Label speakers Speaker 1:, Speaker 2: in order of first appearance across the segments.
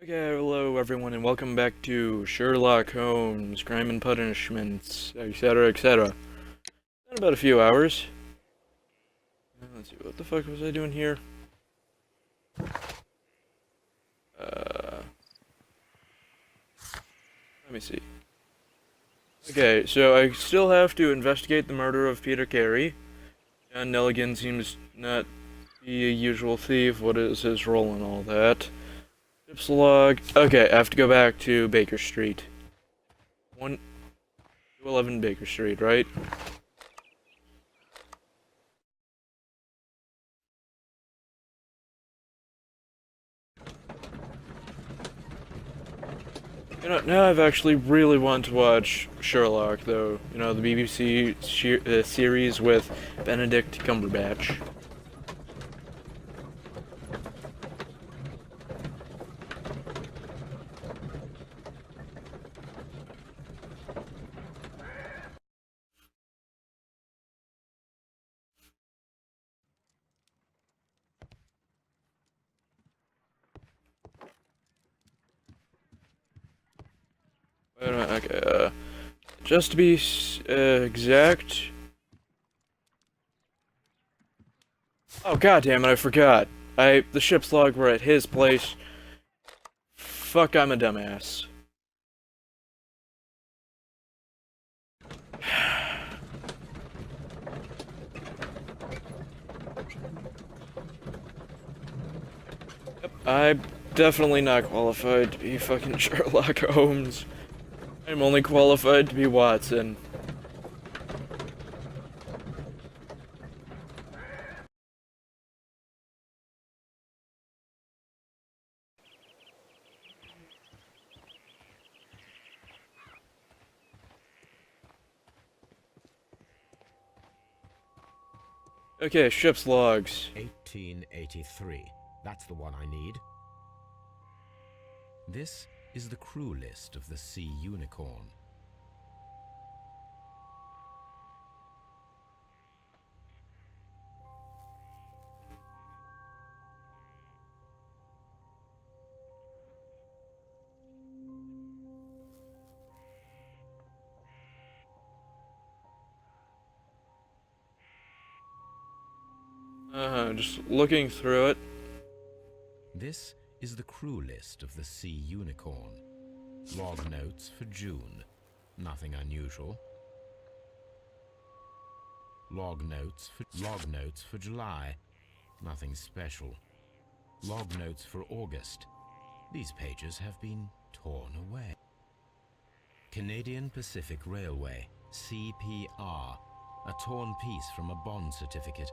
Speaker 1: Okay, hello everyone, and welcome back to Sherlock Holmes, Crime and Punishments, etc., etc. In about a few hours. Let's see, what the fuck was I doing here? Uh, Let me see. Okay, so I still have to investigate the murder of Peter Carey. John Nelligan seems not be a usual thief. What is his role in all that? Tips log. Okay, I have to go back to Baker Street. 111 Baker Street, right? You know, now I've actually really wanted to watch Sherlock, though. You know, the BBC series with Benedict Cumberbatch. Wait a minute, okay, just to be exact. Oh, god damn it, I forgot. The ship's log were at his place. Fuck, I'm a dumbass. Yep, I'm definitely not qualified to be fucking Sherlock Holmes. I'm only qualified to be Watson. Okay, ship's logs.
Speaker 2: 1883. That's the one I need. This is the crew list of the Sea Unicorn.
Speaker 1: Just looking through it.
Speaker 2: This is the crew list of the Sea Unicorn. Log notes for June. Nothing unusual. Log notes for July. Nothing special. Log notes for August. These pages have been torn away. Canadian Pacific Railway, CPR, a torn piece from a bond certificate.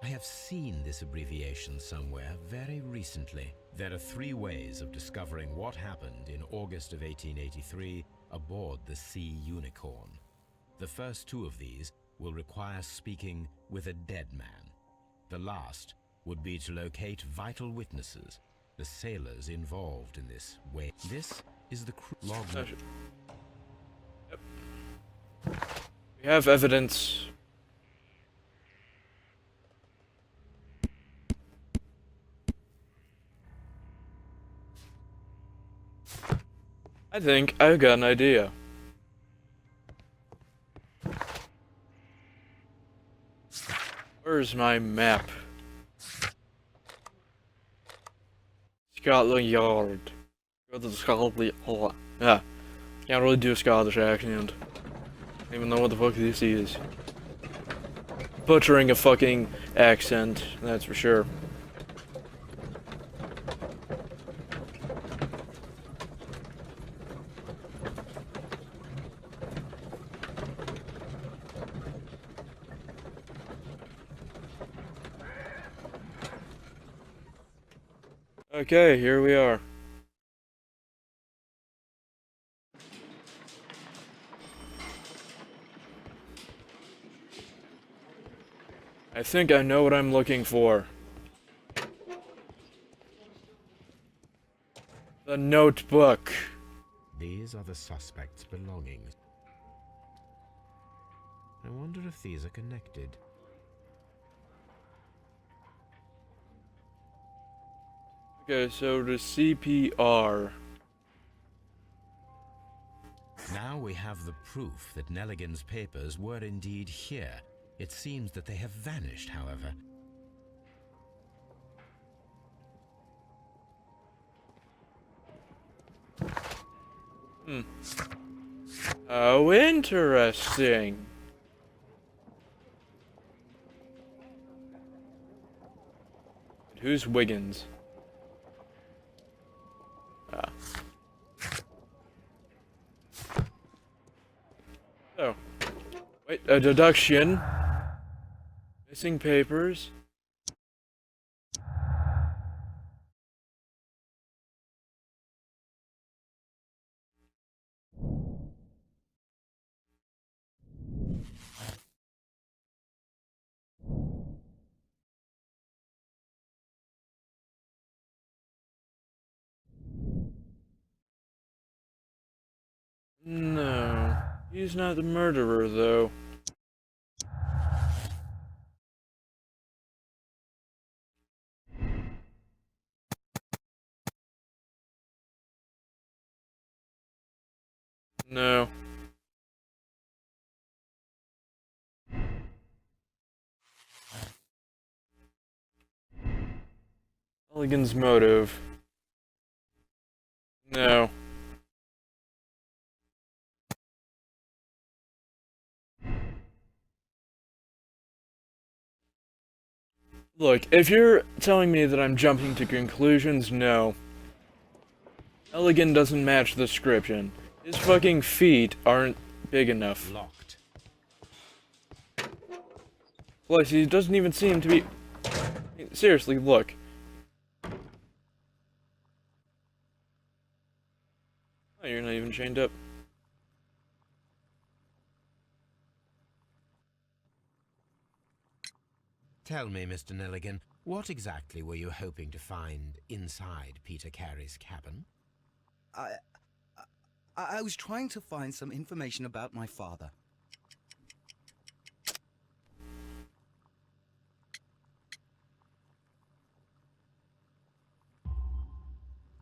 Speaker 2: I have seen this abbreviation somewhere very recently. There are three ways of discovering what happened in August of 1883 aboard the Sea Unicorn. The first two of these will require speaking with a dead man. The last would be to locate vital witnesses, the sailors involved in this way. This is the crew log.
Speaker 1: Yep. We have evidence. I think I've got an idea. Where's my map? Scotland Yard. Go to the Scotland Yard. Yeah. Can't really do a Scottish accent. Don't even know what the fuck this is. Butchering a fucking accent, that's for sure. Okay, here we are. I think I know what I'm looking for. The notebook.
Speaker 2: These are the suspect's belongings. I wonder if these are connected.
Speaker 1: Okay, so the CPR.
Speaker 2: Now we have the proof that Nelligan's papers were indeed here. It seems that they have vanished, however.
Speaker 1: Oh, interesting. Who's Wiggins? Ah. Oh. Wait, a deduction. Missing papers. No. He's not the murderer, though. No. Mulligan's motive. No. Look, if you're telling me that I'm jumping to conclusions, no. Nelligan doesn't match the description. His fucking feet aren't big enough.
Speaker 2: Locked.
Speaker 1: Plus, he doesn't even seem to be... Seriously, look. Oh, you're not even chained up.
Speaker 2: Tell me, Mr. Nelligan, what exactly were you hoping to find inside Peter Carey's cabin?
Speaker 3: I was trying to find some information about my father.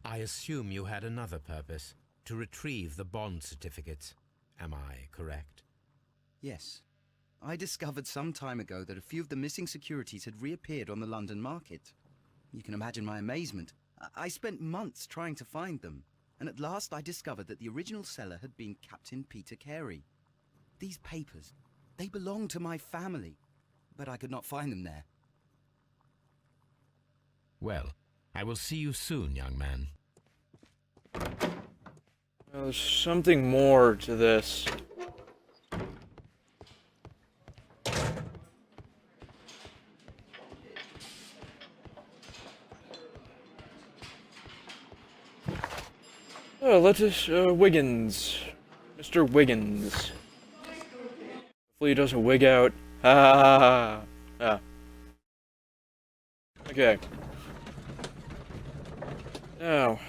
Speaker 2: I assume you had another purpose, to retrieve the bond certificates. Am I correct?
Speaker 3: Yes. I discovered some time ago that a few of the missing securities had reappeared on the London market. You can imagine my amazement. I spent months trying to find them, and at last I discovered that the original seller had been Captain Peter Carey. These papers, they belonged to my family, but I could not find them there.
Speaker 2: Well, I will see you soon, young man.
Speaker 1: Well, there's something more to this. Oh, let us, Wiggins. Mr. Wiggins. Hopefully he doesn't wig out. Ha ha ha ha. Ah. Okay. Now,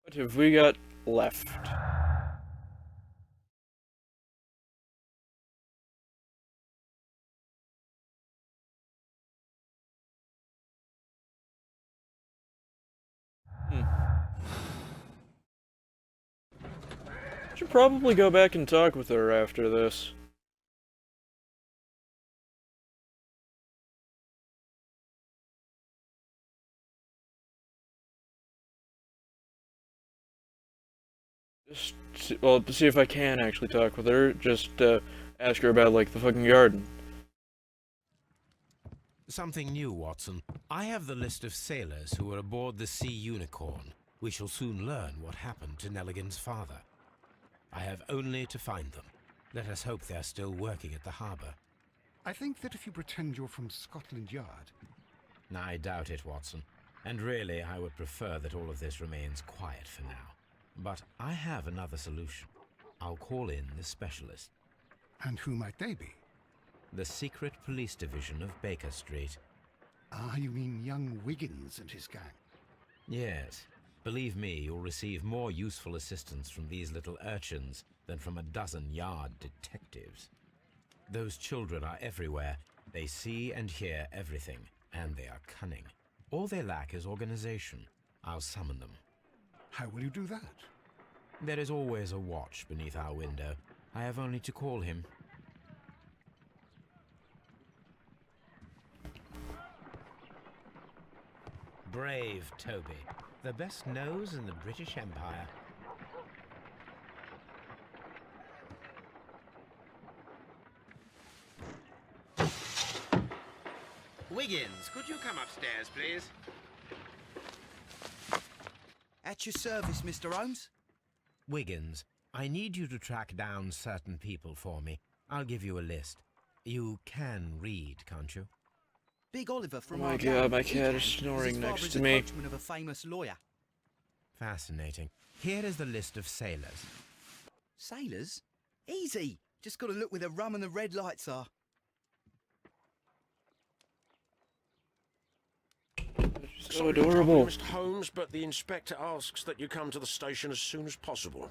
Speaker 1: what have we got left? Should probably go back and talk with her after this. Well, to see if I can actually talk with her, just ask her about, like, the fucking garden.
Speaker 2: Something new, Watson. I have the list of sailors who were aboard the Sea Unicorn. We shall soon learn what happened to Nelligan's father. I have only to find them. Let us hope they're still working at the harbour.
Speaker 4: I think that if you pretend you're from Scotland Yard...
Speaker 2: I doubt it, Watson. And really, I would prefer that all of this remains quiet for now. But I have another solution. I'll call in the specialist.
Speaker 4: And who might they be?
Speaker 2: The secret police division of Baker Street.
Speaker 4: Ah, you mean young Wiggins and his gang?
Speaker 2: Yes. Believe me, you'll receive more useful assistance from these little urchins than from a dozen yard detectives. Those children are everywhere. They see and hear everything, and they are cunning. All they lack is organization. I'll summon them.
Speaker 4: How will you do that?
Speaker 2: There is always a watch beneath our window. I have only to call him. Brave Toby, the best nose in the British Empire.
Speaker 5: Wiggins, could you come upstairs, please?
Speaker 3: At your service, Mr. Holmes.
Speaker 2: Wiggins, I need you to track down certain people for me. I'll give you a list. You can read, can't you?
Speaker 3: Big Oliver from
Speaker 1: Oh my
Speaker 3: our
Speaker 1: god,
Speaker 3: gang.
Speaker 1: my
Speaker 3: He
Speaker 1: cat
Speaker 3: can,
Speaker 1: is
Speaker 3: 'cause
Speaker 1: snoring
Speaker 3: his father
Speaker 1: next
Speaker 3: is
Speaker 1: to
Speaker 3: the
Speaker 1: me.
Speaker 3: coachman of a famous lawyer.
Speaker 2: Fascinating. Here is the list of sailors.
Speaker 3: Sailors? Easy. Just got to look where the rum and the red lights are.
Speaker 1: So
Speaker 6: Sorry to trouble
Speaker 1: adorable.
Speaker 6: you, Mr. Holmes, but the inspector asks that you come to the station as soon as possible.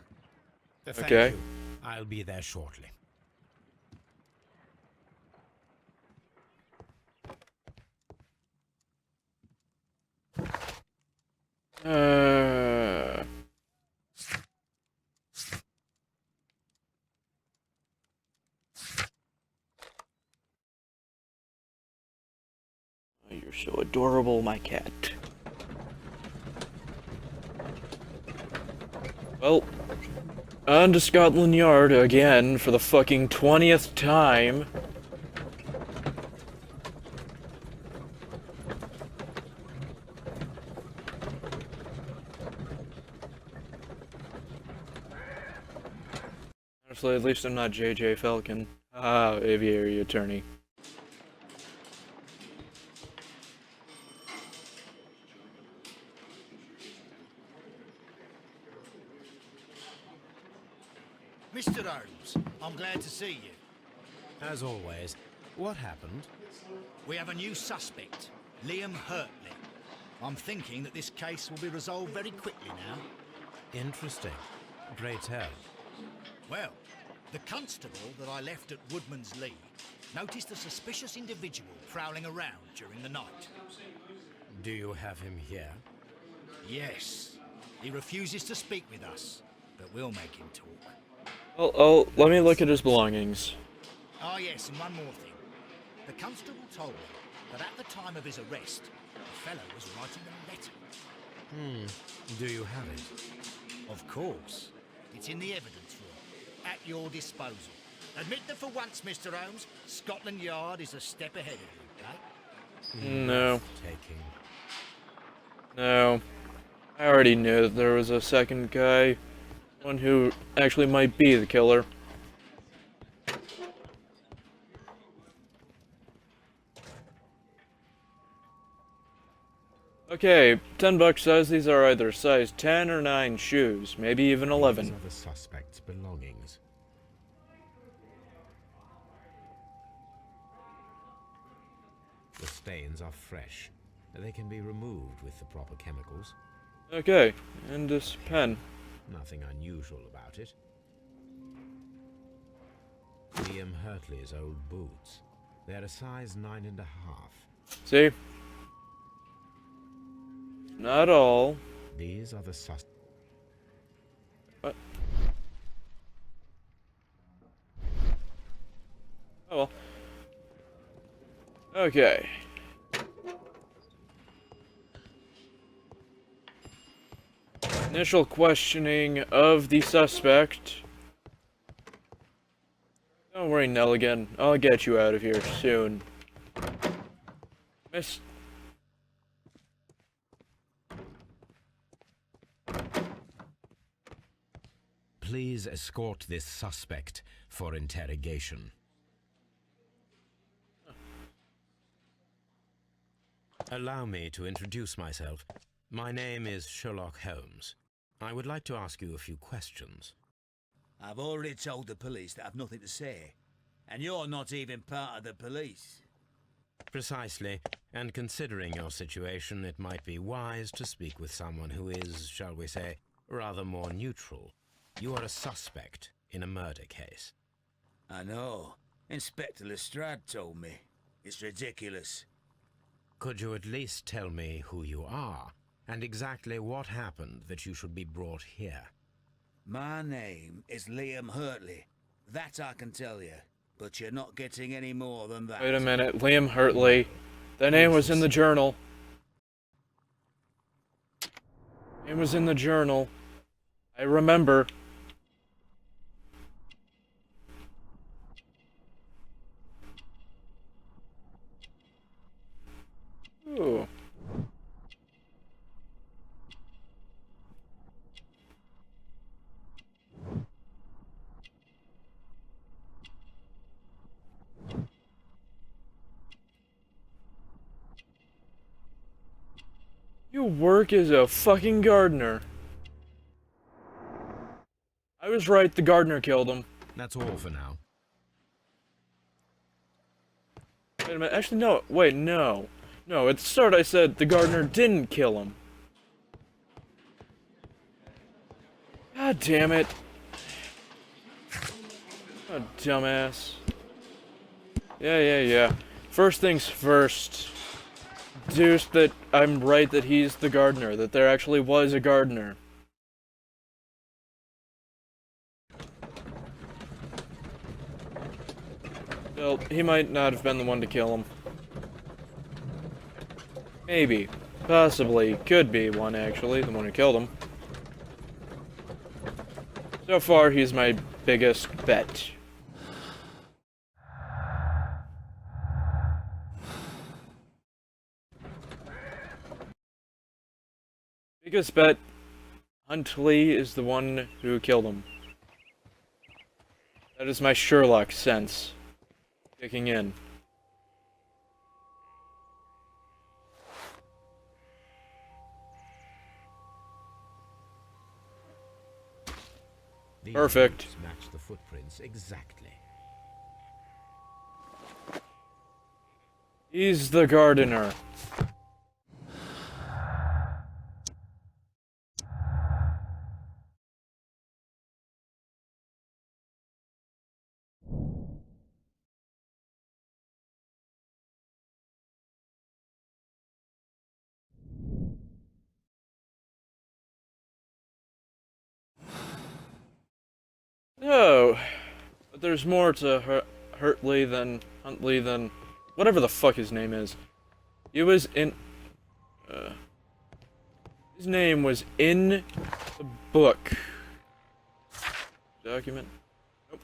Speaker 2: Thank
Speaker 1: Okay.
Speaker 2: you. I'll be there shortly.
Speaker 1: Uh, you're so adorable, my cat. Well, on to Scotland Yard again for the fucking 20th time. Honestly, at least I'm not JJ Falcon. Ah, aviary attorney.
Speaker 7: Mr. Holmes, I'm glad to see you.
Speaker 2: As always, what happened?
Speaker 7: We have a new suspect, Liam Hurtley. I'm thinking that this case will be resolved very quickly now.
Speaker 2: Interesting. Pray tell.
Speaker 7: Well, the constable that I left at Woodman's Lee noticed a suspicious individual prowling around during the night.
Speaker 2: Do you have him here?
Speaker 7: Yes, he refuses to speak with us, but we'll make him talk.
Speaker 1: Let me look at his belongings.
Speaker 7: Ah, yes, and one more thing. The constable told me that at the time of his arrest, the fellow was writing a letter.
Speaker 2: Do you have it?
Speaker 7: Of course. It's in the evidence room, at your disposal. Admit that for once, Mr. Holmes, Scotland Yard is a step ahead of you, eh?
Speaker 1: No.
Speaker 2: Taking.
Speaker 1: No. I already knew that there was a second guy. One who actually might be the killer. Okay, $10 says these are either size 10 or 9 shoes, maybe even 11.
Speaker 2: These are the suspect's belongings. The stains are fresh. They can be removed with the proper chemicals.
Speaker 1: Okay, and this pen.
Speaker 2: Nothing unusual about it. Liam Hurtley's old boots. They're a size 9.5.
Speaker 1: See? Not all.
Speaker 2: These are the
Speaker 1: What? Oh well. Okay. Initial questioning of the suspect. Don't worry, Nelligan. I'll get you out of here soon. Miss.
Speaker 2: Please escort this suspect for interrogation. Allow me to introduce myself. My name is Sherlock Holmes. I would like to ask you a few questions.
Speaker 8: I've already told the police that I've nothing to say. And you're not even part of the police.
Speaker 2: Precisely, and considering your situation, it might be wise to speak with someone who is, shall we say, rather more neutral. You are a suspect in a murder case.
Speaker 8: I know. Inspector Lestrade told me. It's ridiculous.
Speaker 2: Could you at least tell me who you are, and exactly what happened that you should be brought here?
Speaker 8: My name is Liam Hurtley. That I can tell you, but you're not getting any more than that.
Speaker 1: Wait a minute, Liam Hurtley. That name was in the journal. Name was in the journal. I remember. Ooh. You work as a fucking gardener. I was right, the gardener killed him.
Speaker 2: That's all for now.
Speaker 1: Wait a minute, actually no, wait, no. No, at the start I said the gardener didn't kill him. God damn it. Oh, dumbass. Yeah. First things first. Deduce that I'm right that he's the gardener, that there actually was a gardener. Well, he might not have been the one to kill him. Maybe. Possibly. Could be one, actually, the one who killed him. So far, he's my biggest bet. Biggest bet, Huntley is the one who killed him. That is my Sherlock sense kicking in.
Speaker 2: These
Speaker 1: Perfect.
Speaker 2: boots match the footprints exactly.
Speaker 1: He's the gardener. Oh, but there's more to Huntley than whatever the fuck his name is. He was in. His name was in the book. Document. Nope.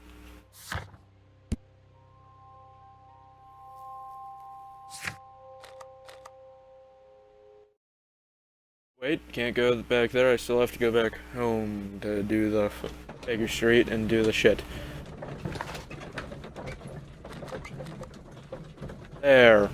Speaker 1: Wait, can't go back there. I still have to go back home to do the Baker Street and do the shit. There.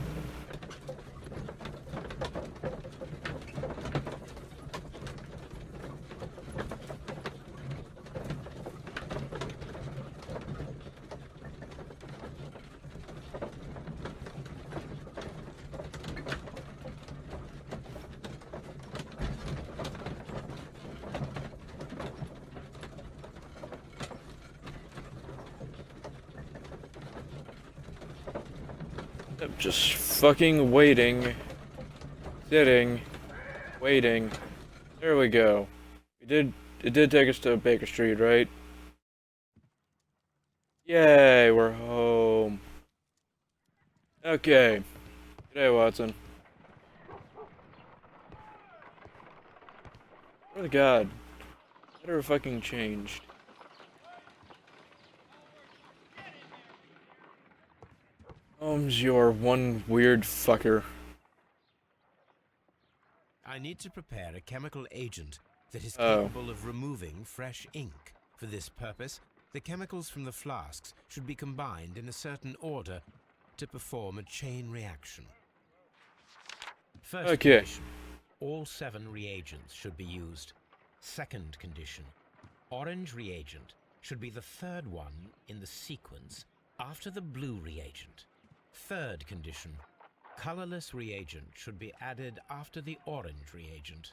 Speaker 1: I'm just fucking waiting. Sitting. Waiting. There we go. It did take us to Baker Street, right? Yay, we're home. Okay. G'day, Watson. Oh the god. Better fucking changed. Holmes, you're one weird fucker.
Speaker 2: I need to prepare a chemical agent that is capable of removing fresh ink. For this purpose, the chemicals from the flasks should be combined in a certain order to perform a chain reaction. First condition, all 7 reagents should be used. Second condition, orange reagent should be the third one in the sequence after the blue reagent. Third condition, colorless reagent should be added after the orange reagent.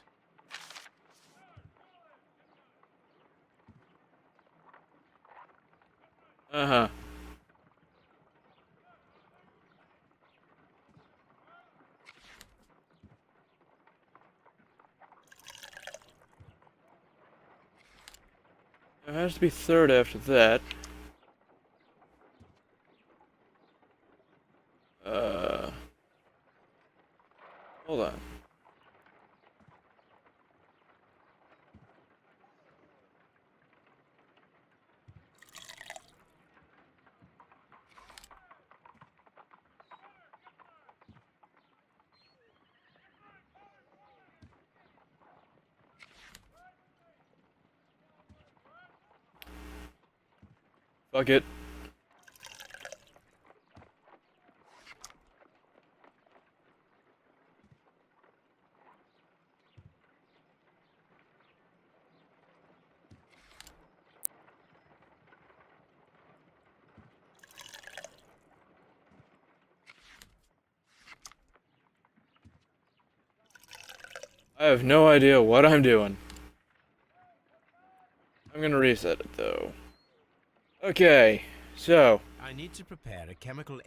Speaker 1: Uh-huh. It has to be third after that. Hold on. Fuck it. I have no idea what I'm doing. I'm gonna reset it though. Okay, so
Speaker 2: I need to prepare a chemical.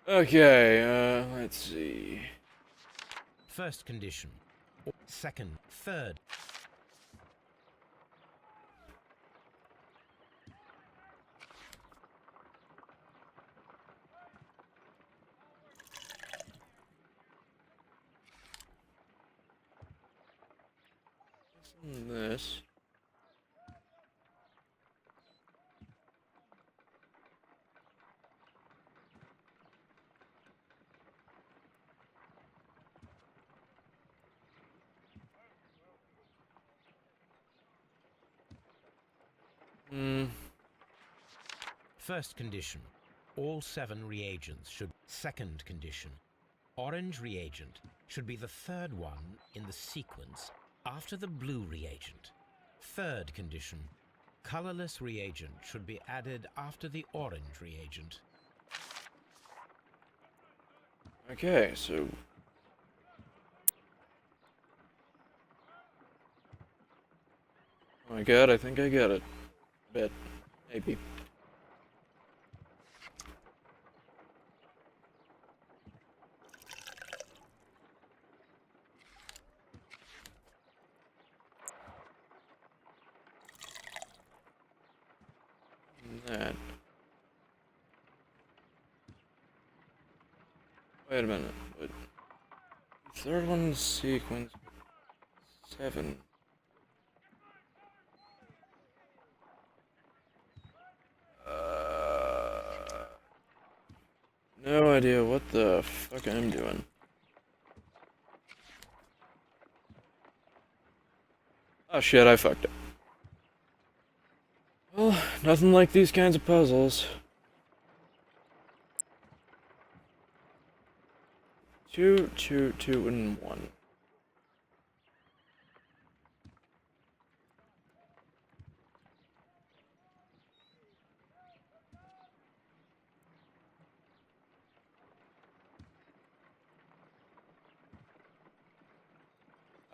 Speaker 1: okay, let's see.
Speaker 2: First condition. Second, third.
Speaker 1: This.
Speaker 2: First condition. All 7 reagents should. Second condition. Orange reagent should be the third one in the sequence after the blue reagent. Third condition. Colorless reagent should be added after the orange reagent.
Speaker 1: Okay, so. Oh my god, I think I get it. Bet. Maybe. That. Wait a minute. Wait. Third one in the sequence. 7. No idea what the fuck I'm doing. Oh shit, I fucked up. Well, nothing like these kinds of puzzles. 2, 2, 2, and 1.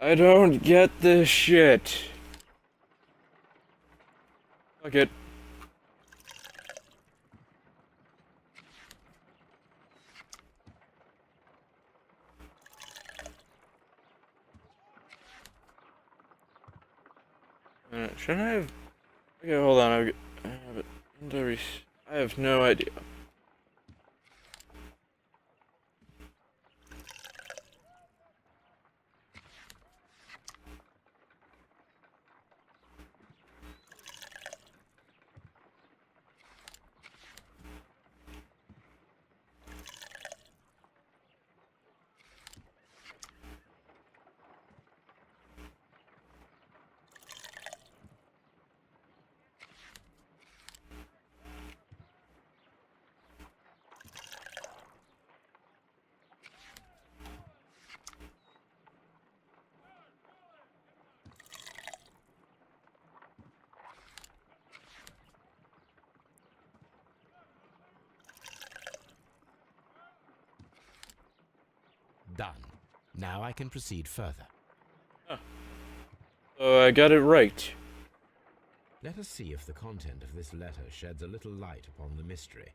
Speaker 1: I don't get this shit. Fuck it. Should I have... Okay, hold on. I have it. I have no idea.
Speaker 2: Done. Now I can proceed further.
Speaker 1: So I got it right.
Speaker 2: Let us see if the content of this letter sheds a little light upon the mystery.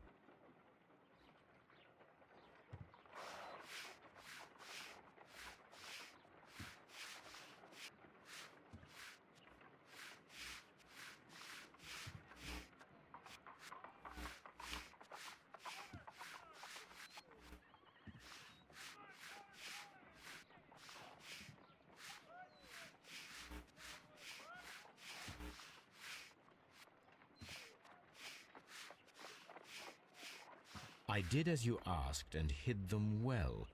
Speaker 2: I did as you asked and hid them well.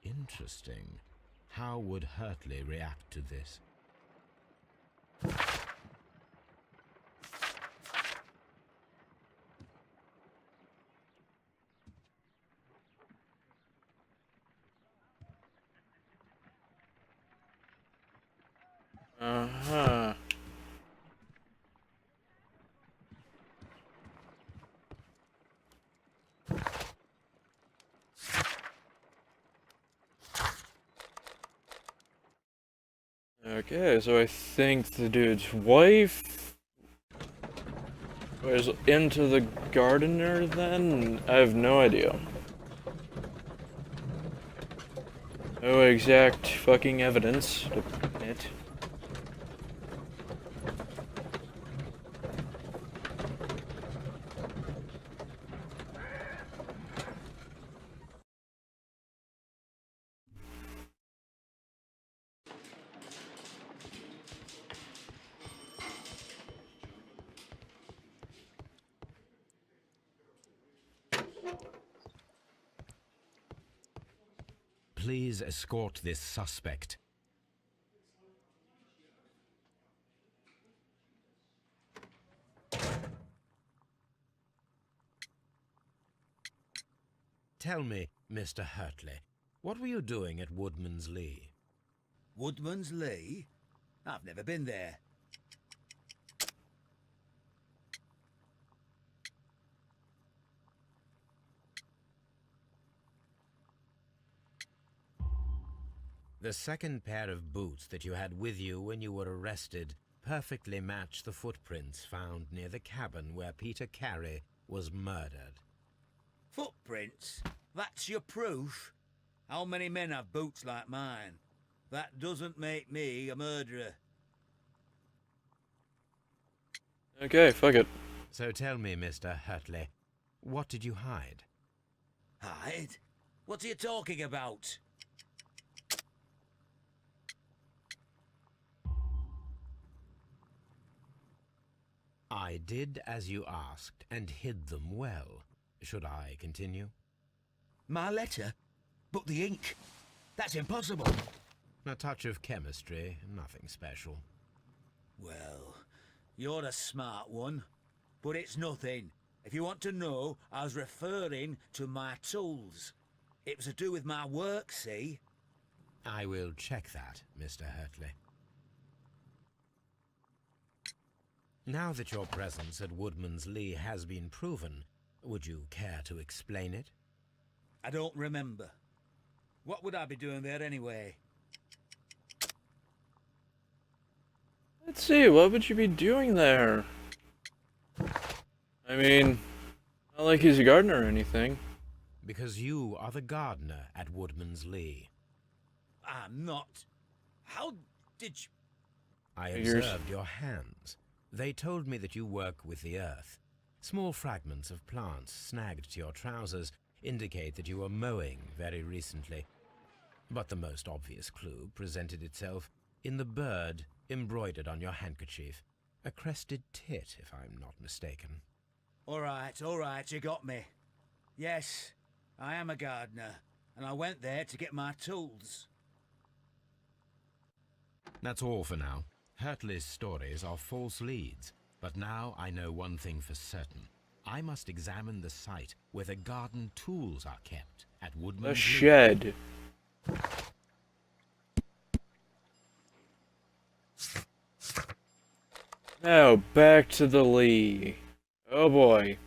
Speaker 2: Interesting. How would Hurtley react to this?
Speaker 1: Uh-huh. Okay, so I think the dude's wife was into the gardener then? I have no idea. No exact fucking evidence to it.
Speaker 2: Please escort this suspect. Tell me, Mr. Hurtley, what were you doing at Woodman's Lee?
Speaker 8: Woodman's Lee? I've never been there.
Speaker 2: The second pair of boots that you had with you when you were arrested perfectly match the footprints found near the cabin where Peter Carey was murdered.
Speaker 8: Footprints? That's your proof? How many men have boots like mine? That doesn't make me a murderer.
Speaker 1: Okay, fuck it.
Speaker 2: So tell me, Mr. Hurtley, what did you hide?
Speaker 8: Hide? What are you talking about?
Speaker 2: I did as you asked and hid them well. Should I continue?
Speaker 8: My letter? But the ink? That's impossible.
Speaker 2: A touch of chemistry, nothing special.
Speaker 8: Well, you're a smart one. But it's nothing. If you want to know, I was referring to my tools. It was to do with my work, see?
Speaker 2: I will check that, Mr. Hurtley. Now that your presence at Woodman's Lee has been proven, would you care to explain it?
Speaker 8: I don't remember. What would I be doing there anyway?
Speaker 1: Let's see, what would you be doing there? I mean, not like he's a gardener or anything.
Speaker 2: Because you are the gardener at Woodman's Lee.
Speaker 8: I'm not. How did you...
Speaker 2: I
Speaker 1: Figures.
Speaker 2: observed your hands. They told me that you work with the earth. Small fragments of plants snagged to your trousers indicate that you were mowing very recently. But the most obvious clue presented itself in the bird embroidered on your handkerchief. A crested tit, if I'm not mistaken.
Speaker 8: All right, you got me. Yes, I am a gardener, and I went there to get my tools.
Speaker 2: That's all for now. Hurtley's stories are false leads, but now I know one thing for certain. I must examine the site where the garden tools are kept at Woodman's
Speaker 1: A
Speaker 2: Lee.
Speaker 1: shed. Now, back to the Lee. Oh boy.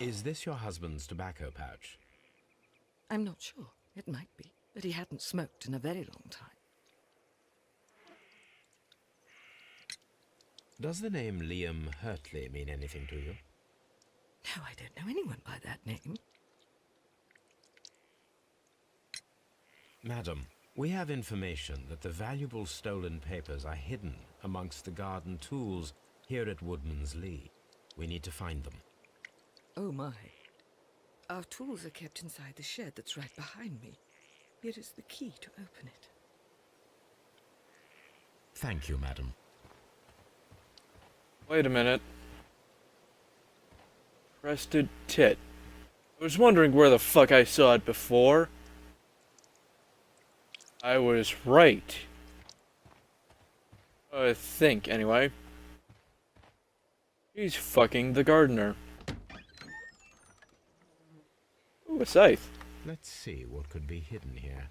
Speaker 2: Is this your husband's tobacco pouch?
Speaker 9: I'm not sure. It might be, but he hadn't smoked in a very long time.
Speaker 2: Does the name Liam Hurtley mean anything to you?
Speaker 9: No, I don't know anyone by that name.
Speaker 2: Madam, we have information that the valuable stolen papers are hidden amongst the garden tools here at Woodman's Lee. We need to find them.
Speaker 9: Oh my. Our tools are kept inside the shed that's right behind me. Here is the key to open it.
Speaker 2: Thank you, madam.
Speaker 1: Wait a minute. Crested tit. I was wondering where the fuck I saw it before. I was right. I think, anyway. He's fucking the gardener. Ooh, a scythe.
Speaker 2: Let's see what could be hidden here.